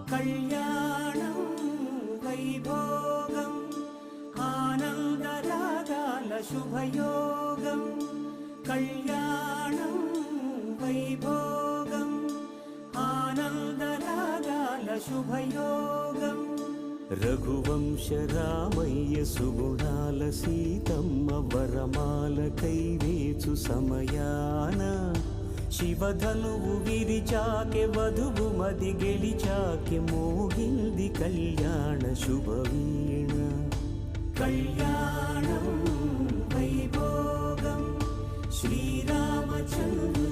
కళ్యాణం వైభోగం ఆనందరాగాల శుభయోగం కళ్యాణం వైభోగం ఆనందరాగాల శుభయోగం రఘువంశ రామయ్య సుగుణాల సీతమ్మ వరమాల కైవేచు సమయాన శివధనువు విరిచాకె వధువు మది గెలిచాకె మోగింది కళ్యాణ శుభవీణ కళ్యాణం వైభోగం శ్రీరామచంద్ర